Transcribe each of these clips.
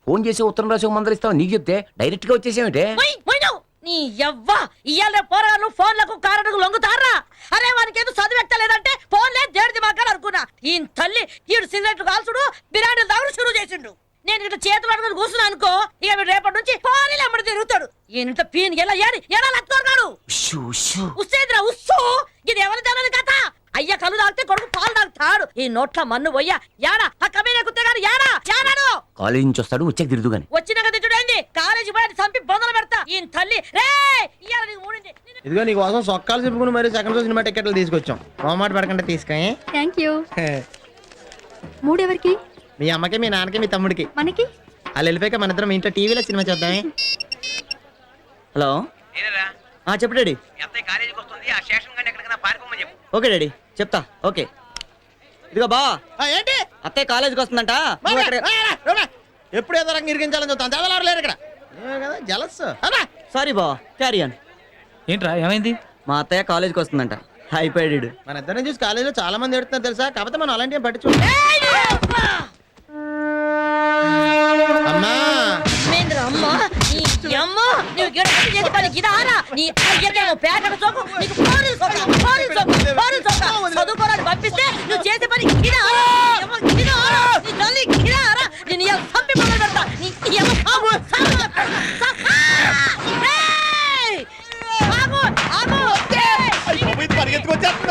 Phone చేసి ఉత్తరం రాసి మందలిస్తావు నీకు చెప్తే డైరెక్ట్ గా వచ్చేసేమిటే నీ యవ్వా ఇయ్యాల పోరాను ఫోన్లకు కారణకు లొంగుతారా అరే వానికి ఏదో చదివెక్కలేదంటే ఫోన్లే దేడిది మాకాడు అనుకున్నా ఈ తల్లి ఈడు సిగరెట్లు కాల్చుడు బిర్యానీలు తాగుడు షురూ చేసిండు నేను ఇట్లా చేతులు అడుగుని కూర్చున్నా అనుకో ఇక వీడు రేపటి నుంచి ఫోన్లు అమ్మడి తిరుగుతాడు ఈయన పీన్ ఎలా ఏడి ఎలా లత్తున్నాడు ఉస్సేదిరా ఉస్సు ఇది ఎవరి తెలియదు కథ అయ్యా కళ్ళు తాగితే కొడుకు పాలు తాగుతాడు ఈ నోట్ల మన్ను పోయ్యా యాడా ఆ కమీనే కుత్తే గారు యాడా యాడాడు కాలేజీ నుంచి వస్తాడు వచ్చాక తిరుదు గాని వచ్చినాక తిట్టుడైంది కాలేజీ బయట చంపి బొందలు పెడతా ఈ తల్లి రే ఇయ్యాల నీకు మూడింది ఇదిగో నీ కోసం సొక్కాలు చెప్పుకుని మరి సెకండ్ షో సినిమా టికెట్లు తీసుకొచ్చాం మొహమాట పడకుండా తీసుకొని థాంక్యూ మూడెవరికి మీ అమ్మకి మీ నాన్నకి మీ తమ్ముడికి మనకి వాళ్ళు వెళ్ళిపోయాక మన ఇద్దరం ఇంట్లో టీవీలో సినిమా చూద్దామే హలో చెప్పు డాడీ ఓకే డాడీ చెప్తా ఓకే ఇదిగో బా ఏంటి అత్తయ్య కాలేజీకి వస్తుందంట ఎప్పుడు ఏదో రంగు ఇరిగించాలని చూస్తాను చదవలేరు లేరు ఇక్కడ కదా జలస్ సారీ బా క్యారీ ఆన్ ఏంట్రా ఏమైంది మా అత్తయ్య కాలేజీకి వస్తుందంట అయిపోయాడు మన ఇద్దరిని చూసి కాలేజీలో చాలా మంది ఎడుతున్నారు తెలుసా కాకపోతే మనం అలాంటి పట్టి చూడ అమ్మా అమ్మా నీ అమ్మ నువ్వు గిడపట్టి చేసి పని గిదారా నీ అయ్యకేమో పేటకు సోకు నీకు పోరు సోకు చదువుకోరాని పంపిస్తే నువ్వు చేసే పని గిదారా గిదారా నీ తల్లి గిదారా నేను ఇలా చంపి మొదలు పెడతా నీ అమ్మ సాగు ఆగు ఆగు పరిగెత్తుకొచ్చేస్తుంది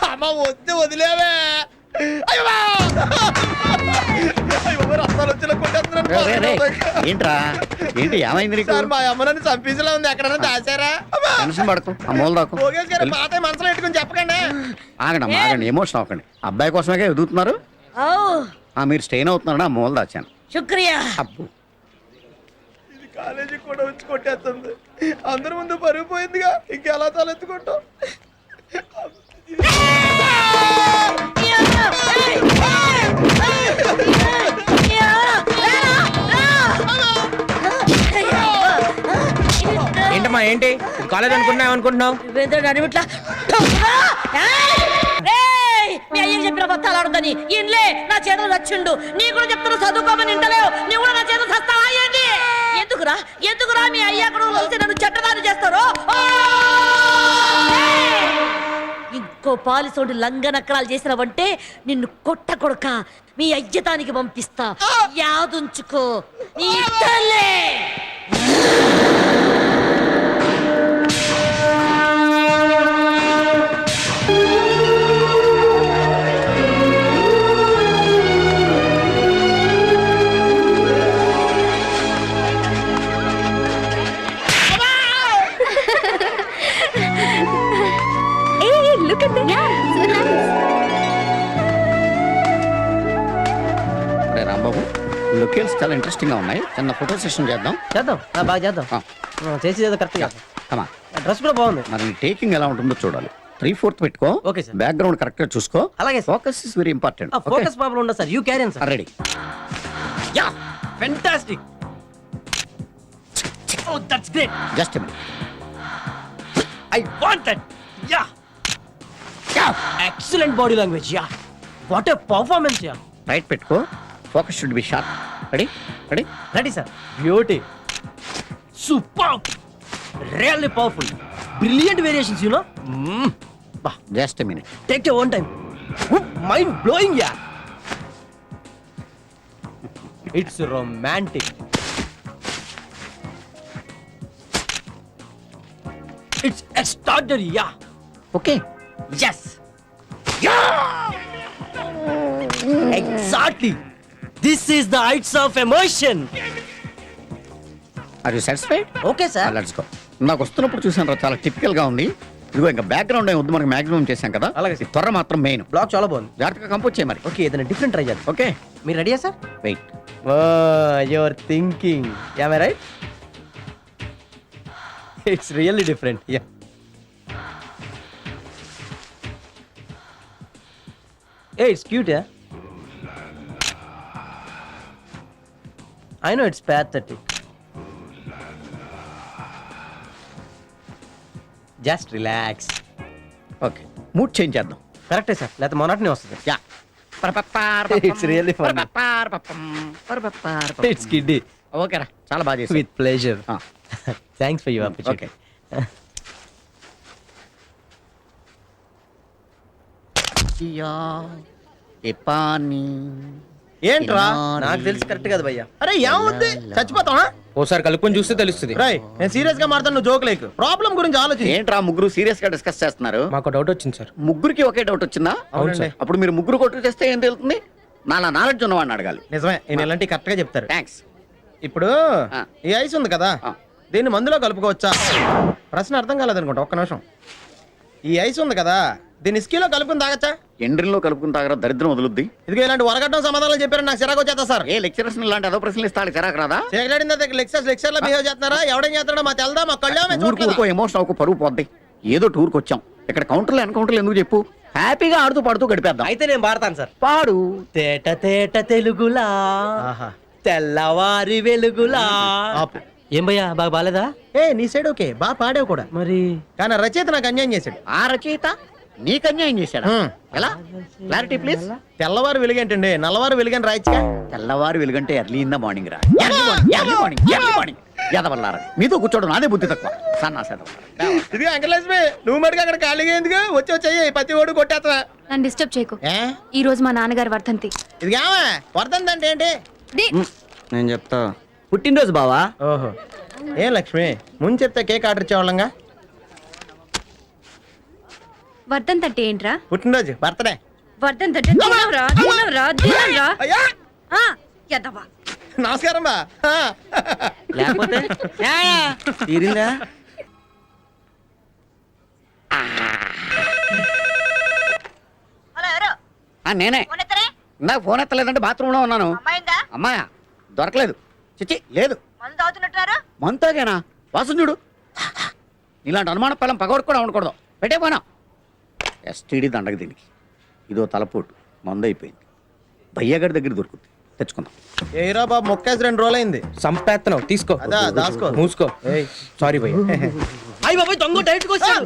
అమ్మ వద్దు వదిలేవే ఏంట్రా ఏంటి ఏమైంది నీకు మా అమ్మని చంపించలే ఉంది ఎక్కడైనా దాచారా టెన్షన్ పడకు ఆ మూల దాకు పాత మనసులో పెట్టుకుని చెప్పకండి ఆగండి ఆగండి ఎమోషన్ అవ్వకండి అబ్బాయి కోసమే ఎదుగుతున్నారు మీరు స్టెయిన్ అవుతున్నారని ఆ మూల దాచాను శుక్రియా అబ్బు కాలేజీ కూడా వచ్చి కొట్టేస్తుంది అందరి ముందు పరుగు పోయిందిగా ఇంకెలా తలెత్తుకుంటాం ఏంటమ్మా ఏంటి కాలేజ్ అనుకుంటున్నావు మీ అయ్యకి చెప్పిన బత్తాలు ఆడుందని ఇన్లే నా చేతులు చచ్చిండు నీ కూడా చెప్తున్నా చదువుకోమని ఇంటలేవు నీ కూడా నా చేతులు చస్తావా ఏంటి ఎందుకురా మీ అయ్య కూడా కలిసి నన్ను చెట్టదారి చేస్తారు ఇంకో పాలిసోడి లంగనక్కరాలు చేసినవంటే నిన్ను కొట్ట కొడక మీ అయ్యతానికి పంపిస్తా యాదుంచుకో నీ తల్లే రాంబాబు లొకేషన్స్ చాలా ఇంట్రెస్టింగ్ గా ఉన్నాయి చిన్న ఫోటో సెషన్ చేద్దాం బాగా చేద్దాం చేసి కరెక్ట్ కమా డ్రెస్ కూడా బాగుంది మరి టేకింగ్ ఎలా ఉంటుందో చూడాలి 3/4 పెట్టుకో ఓకే సార్ బ్యాక్గ్రౌండ్ కరెక్ట్ గా చూసుకో అలాగే focus is very important focus problem ఉండదు sir you carry on sir ready yeah fantastic oh that's great just minute I want that yeah excellent body language yeah what a performance yeah right పెట్టుకో focus should be sharp ready ready ready sir beauty super really powerful brilliant variations you know just minute take your own time mind blowing yeah it's romantic it's extraordinary yeah okay yes exactly this is the heights of emotion are you satisfied okay sir let's go నాకు వస్తున్నప్పుడు చూసాను రా, చాలా typical గా ఉంది. ఇదిగో ఇంకా background ఏం వద్దు, మనకి మాక్సిమం చేశాం కదా. అలాగే. ఈ త్వర మాత్రం మెయిన్. బ్లాక్ చాలా బాగుంది. జాగ్రత్తగా కంపోజ్ చేయ మరి. ఓకే ఏదైనా డిఫరెంట్ ట్రై చేద్దాం. ఓకే మీరు రెడీయా sir? Wait. Your thinking am I right? It's really different. Yeah a it's cute yeah I know it's pathetic. Just relax. Okay mood change చేద్దాం. కరెక్టే సార్, లేకపోతే మొన్నటినే వస్తుంది. Yeah It's really funny. It's kiddie. Okay రా, చాలా బాగా చేసావు. With pleasure. Ah. Thanks for your okay opportunity. ఏంట్రా నాకు తెలిసి కరెక్ట్ కదా భయ్యా. అరే ఏమవుద్ది, చచ్చిపోతావా? ఓసారి కలుపుకొని చూస్తే తెలుస్తుంది. రై నేను సీరియస్ గా మాట్లాడుతాను, నువ్వు జోక్ లేకు. ప్రాబ్లం గురించి ఆలోచించి. ఏంట్రా ముగ్గురు సీరియస్ గా డిస్కస్ చేస్తున్నారు? మాకు డౌట్ వచ్చింది సార్. ముగ్గురికి ఒకే డౌట్ వచ్చిందా? అవును సార్. అప్పుడు మీరు ముగ్గురు కొట్టు చేస్తే ఏం తెలుస్తుంది? నాలా నాలెడ్జ్ ఉన్నవాడిని అడగాలి. నిజమే, నేను ఇలాంటి కరెక్ట్ గా చెప్తారు. థ్యాంక్స్. ఇప్పుడు ఆ. ఈ ఐస్ ఉంది కదా, ఆ. దీన్ని మందులో కలుపుకోవచ్చా? ప్రశ్న అర్థం కాలేదనుకుంటా, ఒక్క నిమిషం. ఈ ఐస్ ఉంది కదా, దీన్ని స్కీలో కలుపుకుని తాగచ్చా? ఎండ్రిన్లో కలుపుకుని తాగరా, దరిద్రం వదులుద్ది. ఇదిగో ఇలాంటి వరగడ్డం సమాధానాలు చెప్పారు, నాకు చిరాకు వచ్చేస్తా సార్. ఏ లెక్చరర్స్ ఇలాంటి అదో ప్రశ్నలు ఇస్తాడు, చిరాకు రాదా? లెక్చర్ లా బిహేవ్ చేస్తున్నారా? ఎవడేం చేస్తాడో మా తెలదా, మా కళ్ళే ఊరుకో ఎమోషన్ అవ్వకు, పరువు పోద్ది. ఏదో టూర్కి వచ్చాం, ఇక్కడ కౌంటర్లో ఎన్కౌంటర్లు ఎందుకు చెప్పు? హ్యాపీగా ఆడుతూ పాడుతూ గడిపేద్దాం. అయితే నేను పాడతాను సార్. పాడు. తేట తేట తెలుగులా తెల్లవారి వెలుగులా. ఆపు. ఏం భయ్యా బాగా బాలేదా? ఏ నీ సైడ్ ఓకే, బాగా పాడావు కూడా. మరి కానీ రచయిత నాకు అన్యాయం చేశాడు. ఆ రచయిత నీకు అన్యాయం చేశాడా? ఎలా? Clarity please. తెల్లవారు వెలుగేంటండి, నల్లవారు వెలుగని రాయచ్చుగా. తెల్లవారు వెలుగంటే ఎర్లీ ఇన్ ద మార్నింగ్ రా. ఎర్లీ మార్నింగ్ ఎదవల్లారా, మీతో కూర్చోవడం నాదే బుద్ధి తక్కువ. ఇది అంకలక్ష్మి, నువ్వు మటుకు అక్కడ ఖాళీగా ఎందుకు? వచ్చి ప్రతి ఓడు కొట్టేస్తా. నన్ను డిస్టర్బ్ చేయకు. ఏ ఈ రోజు మా నాన్నగారు వర్ధంతి. ఇది కావా వర్ధంతి అంటే ఏంటి? నేను చెప్తా. పుట్టినరోజు బావా. ఓహో ఏం లక్ష్మి, ముందు చెప్తే కేక్ ఆర్డర్ ఇచ్చేవాళ్ళంగా. వర్ధంతి అంటే ఏంట్రా? పుట్టినరోజు, బర్త్డే. వర్ధంతి అంటే తినవరా, తినవరా, తినవరా. అయ్యా ఆ, ఎదవా. నమస్కారం బా. లేకపోతే తీరిందా? హలో ఎవరు? నేనే. ఫోన్ ఎత్తరే? ఇందాక ఫోన్ ఎత్తలేదంటే బాత్రూంలో ఉన్నాను. అమ్మాయిందా? అమ్మాయా? దొరకలేదు. చిచ్చి లేదు. మందు తాగుతున్నట్టున్నారు? మంతాగేనా? వాసన చూడు. ఇలాంటి అనుమాన పిల్లం పగవరకు కూడా ఉండకూడదు. పెట్టే పోనా. ఎస్టీడీ దండగ దీనికి. ఇదో తలపోటు, మందు అయిపోయింది. భయ్యగారి దగ్గర దొరుకుతుంది, తెచ్చుకుందాం. ఏరా బాబు, మొక్కేసి 2 రోజులు అయింది. సంపేత్తనం తీసుకో. అదా దాసుకో. మూసుకో. సారీ భయ్య. అయ్యి బాబాయ్ దొంగ డైరెక్ట్ వచ్చాడు.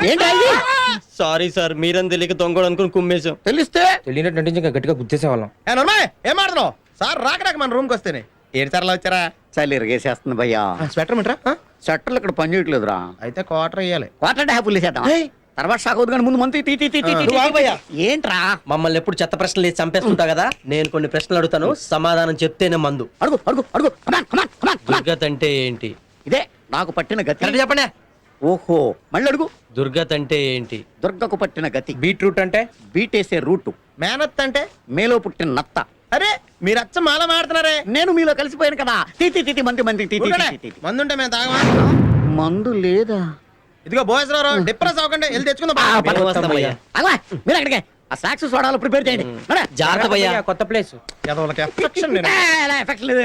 ఏంటి సారీ సార్, మీరని తెలియక దొంగడు అనుకుని కుమ్మేశాం. తెలిస్తే తెలియనట్టు నటించి ఇంకా గట్టిగా గుర్తేసేవాళ్ళం. ఏ నర్మాయ్, ఏం ఆడుతున్నావు? సార్ రాకడాక మన రూమ్కి వస్తేనే ఏడు సార్లు వచ్చారా? చలి ఇరగేసేస్తుంది భయ్యా. స్వెటర్ మిట్రా. షట్టర్లు ఇక్కడ పని చేయట్లేదురా. అయితే క్వార్టర్ వేయాలి. వాటర్ అంటే హ్యాపీ చేద్దాం. తర్వాత షాక్ అవుతుంది కానీ ముందు మంత్ నువ్వు ఆగు భయ్యా. ఏంట్రా? మమ్మల్ని ఎప్పుడు చెత్త ప్రశ్నలు వేసి చంపేస్తుంటా కదా, నేను కొన్ని ప్రశ్నలు అడుగుతాను, సమాధానం చెప్తేనే మందు. అడుగు అడుగు అడుగు. Come on, come on, come on, come on. దుర్గత్ అంటే ఏంటి? ఇదే నాకు పట్టిన గతి. కరెక్ట్ చెప్పండి. ఓహో మళ్ళీ అడుగు. దుర్గత్ అంటే ఏంటి? దుర్గకు పట్టిన గతి. బీట్రూట్ అంటే బీటేసే రూటు. మేనత్ అంటే? మేలో పుట్టిన నత్త. అరే మీరు అచ్చ మాల మాడుతున్నారే. నేను మీలో కలిసిపోయాను కదా. తీతి తీతి మంది మంది తీతి ఊరుకోలే. తీతి తీతి. మందుంటే మేము తాగమా? మందు లేదా? ఇదిగో బోయసరావు, డిప్రెస్ అవ్వకండి, వెళ్ళి తెచ్చుకుందాం. మేము వస్తాం భయ్యా. అలా మీరు అక్కడికే ఆ సాక్స్ సోడాలు ప్రిపేర్ చేయండి. జాగ్రత్త భయ్యా. కొత్త ప్లేస్. ఎదవలకి affection నేను. ఎఫెక్ట్ లేదు.